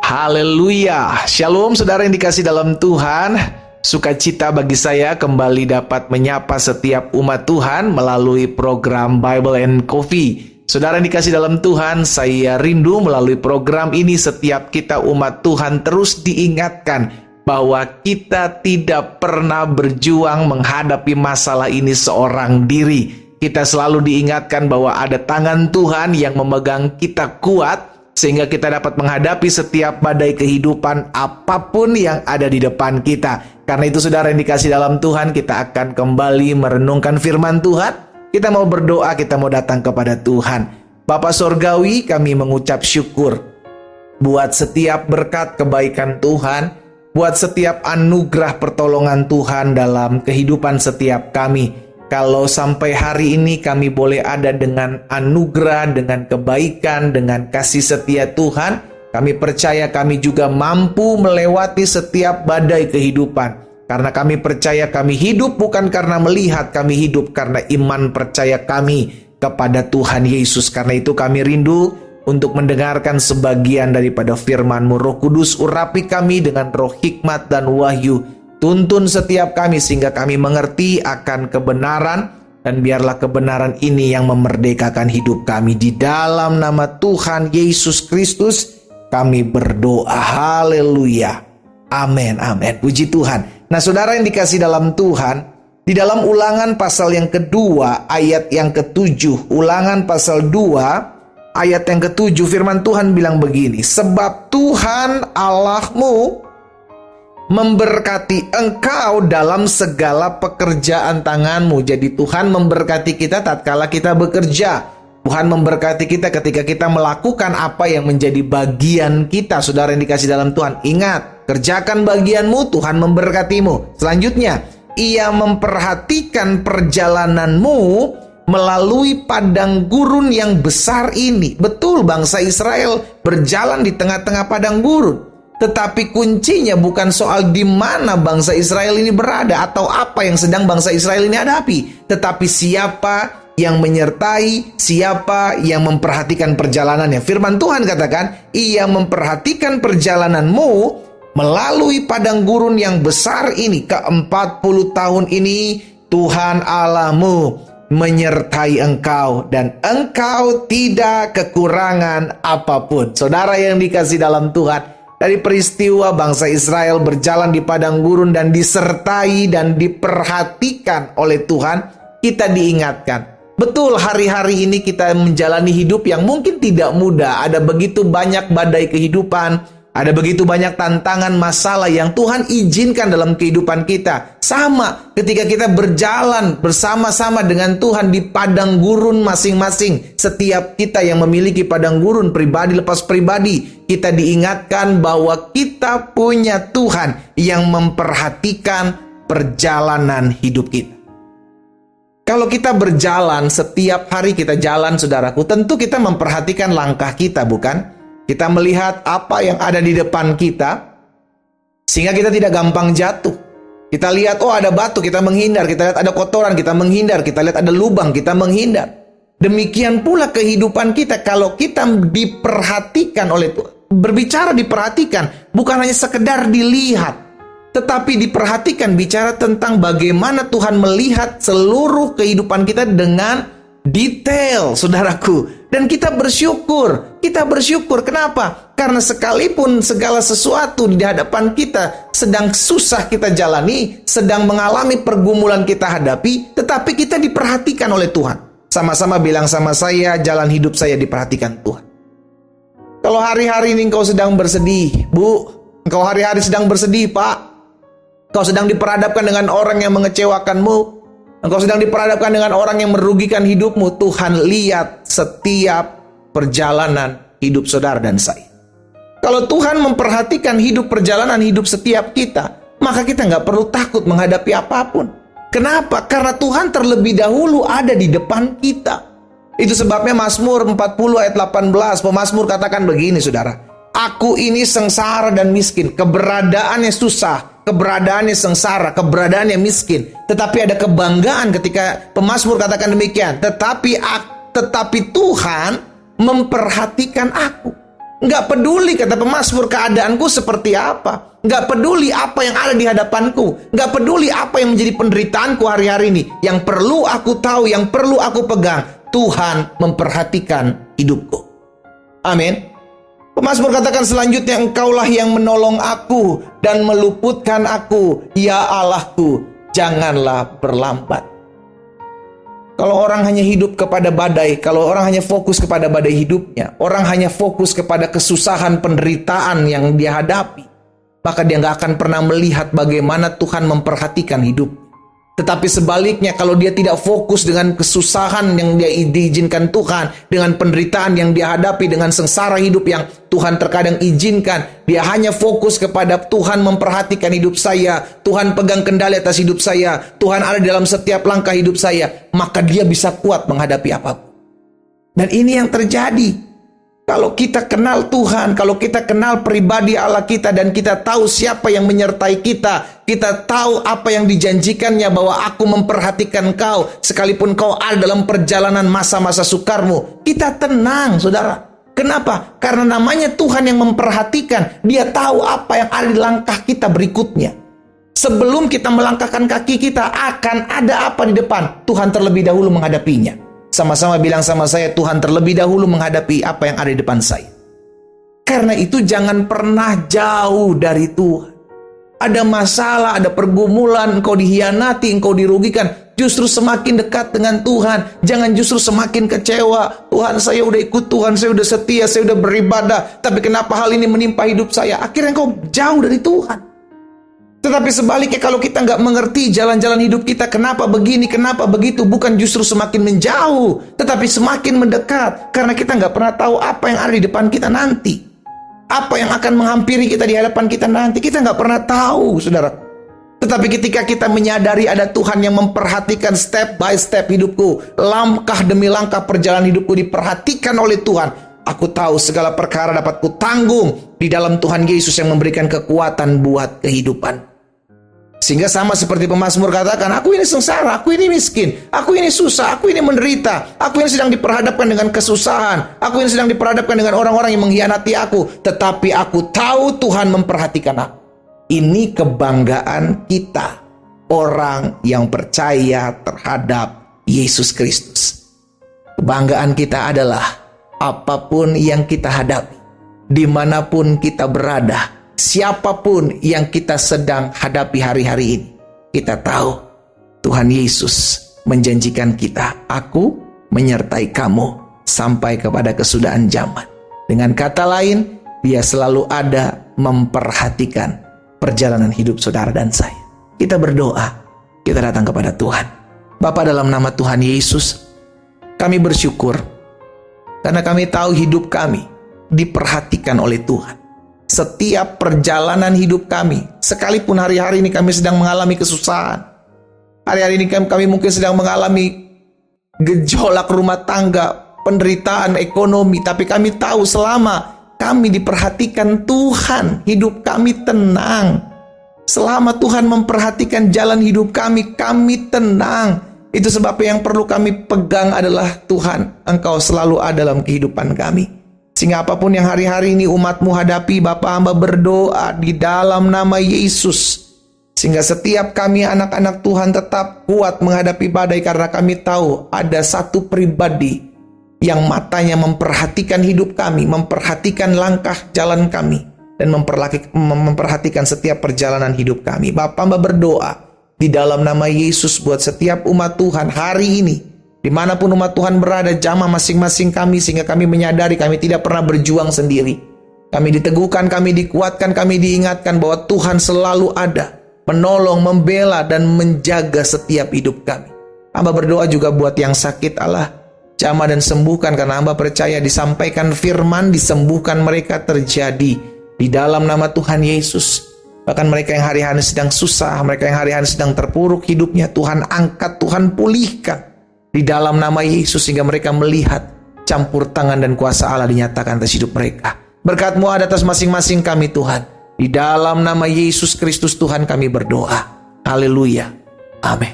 Haleluya. Shalom saudara yang dikasih dalam Tuhan. Sukacita bagi saya kembali dapat menyapa setiap umat Tuhan melalui program Bible and Coffee. Saudara yang dikasih dalam Tuhan, saya rindu melalui program ini setiap kita umat Tuhan terus diingatkan bahwa kita tidak pernah berjuang menghadapi masalah ini seorang diri. Kita selalu diingatkan bahwa ada tangan Tuhan yang memegang kita kuat, sehingga kita dapat menghadapi setiap badai kehidupan apapun yang ada di depan kita. Karena itu saudara yang dikasih dalam Tuhan, kita akan kembali merenungkan firman Tuhan. Kita mau berdoa, kita mau datang kepada Tuhan. Bapa Sorgawi, kami mengucap syukur buat setiap berkat kebaikan Tuhan, buat setiap anugerah pertolongan Tuhan dalam kehidupan setiap kami. Kalau sampai hari ini kami boleh ada dengan anugerah, dengan kebaikan, dengan kasih setia Tuhan, kami percaya kami juga mampu melewati setiap badai kehidupan. Karena kami percaya kami hidup bukan karena melihat, kami hidup karena iman percaya kami kepada Tuhan Yesus. Karena itu kami rindu untuk mendengarkan sebagian daripada firman-Mu. Roh Kudus, urapi kami dengan roh hikmat dan wahyu. Tuntun setiap kami sehingga kami mengerti akan kebenaran, dan biarlah kebenaran ini yang memerdekakan hidup kami. Di dalam nama Tuhan Yesus Kristus kami berdoa. Haleluya. Amin, amin. Puji Tuhan. Nah saudara yang dikasih dalam Tuhan, di dalam Ulangan pasal yang kedua ayat yang ke-7, Ulangan pasal 2 ayat yang ke-7, firman Tuhan bilang begini, sebab Tuhan Allahmu memberkati engkau dalam segala pekerjaan tanganmu. Jadi Tuhan memberkati kita tatkala kita bekerja. Tuhan memberkati kita ketika kita melakukan apa yang menjadi bagian kita. Saudara yang dikasih dalam Tuhan, ingat, kerjakan bagianmu, Tuhan memberkatimu. Selanjutnya, Ia memperhatikan perjalananmu melalui padang gurun yang besar ini. Betul, bangsa Israel berjalan di tengah-tengah padang gurun. Tetapi kuncinya bukan soal di mana bangsa Israel ini berada atau apa yang sedang bangsa Israel ini hadapi, tetapi siapa yang menyertai, siapa yang memperhatikan perjalanannya. Firman Tuhan katakan, Ia memperhatikan perjalananmu melalui padang gurun yang besar ini. Ke-40 tahun ini Tuhan Allahmu menyertai engkau dan engkau tidak kekurangan apapun. Saudara yang dikasih dalam Tuhan, dari peristiwa bangsa Israel berjalan di padang gurun dan disertai dan diperhatikan oleh Tuhan, kita diingatkan. Betul, hari-hari ini kita menjalani hidup yang mungkin tidak mudah. Ada begitu banyak badai kehidupan, ada begitu banyak tantangan, masalah yang Tuhan izinkan dalam kehidupan kita. Sama ketika kita berjalan bersama-sama dengan Tuhan di padang gurun masing-masing. Setiap kita yang memiliki padang gurun pribadi lepas pribadi, kita diingatkan bahwa kita punya Tuhan yang memperhatikan perjalanan hidup kita. Kalau kita berjalan, setiap hari kita jalan, saudaraku, tentu kita memperhatikan langkah kita, bukan? Kita melihat apa yang ada di depan kita, sehingga kita tidak gampang jatuh. Kita lihat, oh ada batu, kita menghindar. Kita lihat ada kotoran, kita menghindar. Kita lihat ada lubang, kita menghindar. Demikian pula kehidupan kita, kalau kita diperhatikan oleh Tuhan. Berbicara diperhatikan, bukan hanya sekedar dilihat, tetapi diperhatikan, bicara tentang bagaimana Tuhan melihat seluruh kehidupan kita dengan detail, saudaraku. Dan kita bersyukur. Kenapa? Karena sekalipun segala sesuatu di hadapan kita sedang susah kita jalani, sedang mengalami pergumulan kita hadapi, tetapi kita diperhatikan oleh Tuhan. Sama-sama bilang sama saya, jalan hidup saya diperhatikan Tuhan. Kalau hari-hari ini engkau sedang bersedih, Bu, engkau hari-hari sedang bersedih, Pak, engkau sedang diperhadapkan dengan orang yang mengecewakanmu, engkau sedang diperhadapkan dengan orang yang merugikan hidupmu, Tuhan lihat setiap perjalanan hidup saudara dan saya. Kalau Tuhan memperhatikan perjalanan hidup setiap kita, maka kita nggak perlu takut menghadapi apapun. Kenapa? Karena Tuhan terlebih dahulu ada di depan kita. Itu sebabnya Mazmur 40 ayat 18, pemazmur katakan begini, saudara. Aku ini sengsara dan miskin, keberadaannya susah, keberadaannya sengsara, keberadaannya miskin. Tetapi ada kebanggaan ketika pemazmur katakan demikian. Tetapi Tuhan memperhatikan aku. Nggak peduli, kata pemazmur, keadaanku seperti apa. Nggak peduli apa yang ada di hadapanku. Nggak peduli apa yang menjadi penderitaanku hari-hari ini. Yang perlu aku tahu, yang perlu aku pegang, Tuhan memperhatikan hidupku. Amin. Pemazmur katakan selanjutnya, Engkaulah yang menolong aku dan meluputkan aku, ya Allahku, janganlah berlambat. Kalau orang hanya hidup kepada badai, kalau orang hanya fokus kepada badai hidupnya, orang hanya fokus kepada kesusahan, penderitaan yang dia hadapi, maka dia nggak akan pernah melihat bagaimana Tuhan memperhatikan hidup. Tetapi sebaliknya, kalau dia tidak fokus dengan kesusahan yang dia diizinkan Tuhan, dengan penderitaan yang dia hadapi, dengan sengsara hidup yang Tuhan terkadang izinkan, dia hanya fokus kepada Tuhan memperhatikan hidup saya, Tuhan pegang kendali atas hidup saya, Tuhan ada dalam setiap langkah hidup saya, maka dia bisa kuat menghadapi apapun. Dan ini yang terjadi. Kalau kita kenal Tuhan, kalau kita kenal pribadi Allah kita, dan kita tahu siapa yang menyertai kita, kita tahu apa yang dijanjikannya, bahwa aku memperhatikan kau, sekalipun kau ada dalam perjalanan masa-masa sukarmu, kita tenang, saudara. Kenapa? Karena namanya Tuhan yang memperhatikan, dia tahu apa yang ada di langkah kita berikutnya. Sebelum kita melangkahkan kaki kita, akan ada apa di depan, Tuhan terlebih dahulu menghadapinya. Sama-sama bilang sama saya, Tuhan terlebih dahulu menghadapi apa yang ada di depan saya. Karena itu jangan pernah jauh dari Tuhan. Ada masalah, ada pergumulan, engkau dihianati, engkau dirugikan, justru semakin dekat dengan Tuhan. Jangan justru semakin kecewa. Tuhan, saya udah ikut Tuhan, saya udah setia, saya udah beribadah, tapi kenapa hal ini menimpa hidup saya? Akhirnya engkau jauh dari Tuhan. Tetapi sebaliknya, kalau kita nggak mengerti jalan-jalan hidup kita, kenapa begini, kenapa begitu, bukan justru semakin menjauh, tetapi semakin mendekat. Karena kita nggak pernah tahu apa yang ada di depan kita nanti. Apa yang akan menghampiri kita di hadapan kita nanti, kita nggak pernah tahu, saudara. Tetapi ketika kita menyadari ada Tuhan yang memperhatikan step by step hidupku, langkah demi langkah perjalanan hidupku diperhatikan oleh Tuhan, aku tahu segala perkara dapat kutanggung di dalam Tuhan Yesus yang memberikan kekuatan buat kehidupan. Sehingga sama seperti pemazmur katakan, aku ini sengsara, aku ini miskin, aku ini susah, aku ini menderita, aku ini sedang diperhadapkan dengan kesusahan, aku ini sedang diperhadapkan dengan orang-orang yang mengkhianati aku, tetapi aku tahu Tuhan memperhatikan aku. Ini kebanggaan kita, orang yang percaya terhadap Yesus Kristus. Kebanggaan kita adalah apapun yang kita hadapi, dimanapun kita berada, siapapun yang kita sedang hadapi hari-hari ini, kita tahu Tuhan Yesus menjanjikan kita, aku menyertai kamu sampai kepada kesudahan zaman. Dengan kata lain, dia selalu ada memperhatikan perjalanan hidup saudara dan saya. Kita berdoa, kita datang kepada Tuhan. Bapa, dalam nama Tuhan Yesus, kami bersyukur karena kami tahu hidup kami diperhatikan oleh Tuhan. Setiap perjalanan hidup kami, sekalipun hari-hari ini kami sedang mengalami kesusahan, hari-hari ini kami mungkin sedang mengalami gejolak rumah tangga, penderitaan ekonomi, tapi kami tahu selama kami diperhatikan Tuhan, hidup kami tenang. Selama Tuhan memperhatikan jalan hidup kami tenang. Itu sebabnya yang perlu kami pegang adalah Tuhan, Engkau selalu ada dalam kehidupan kami. Sehingga apapun yang hari-hari ini umat-Mu hadapi, Bapa, hamba berdoa di dalam nama Yesus. Sehingga setiap kami anak-anak Tuhan tetap kuat menghadapi badai, karena kami tahu ada satu pribadi yang matanya memperhatikan hidup kami, memperhatikan langkah jalan kami, dan memperhatikan setiap perjalanan hidup kami. Bapa, hamba berdoa di dalam nama Yesus buat setiap umat Tuhan hari ini, dimanapun umat Tuhan berada, jamah masing-masing kami, sehingga kami menyadari kami tidak pernah berjuang sendiri. Kami diteguhkan, kami dikuatkan, kami diingatkan bahwa Tuhan selalu ada, menolong, membela, dan menjaga setiap hidup kami. Hamba berdoa juga buat yang sakit, Allah, jamah dan sembuhkan, karena hamba percaya disampaikan firman, disembuhkan mereka terjadi di dalam nama Tuhan Yesus. Bahkan mereka yang hari-hari sedang susah, mereka yang hari-hari sedang terpuruk hidupnya, Tuhan angkat, Tuhan pulihkan di dalam nama Yesus, sehingga mereka melihat campur tangan dan kuasa Allah dinyatakan atas hidup mereka. Berkat-Mu ada atas masing-masing kami, Tuhan. Di dalam nama Yesus Kristus Tuhan kami berdoa. Haleluya. Amin.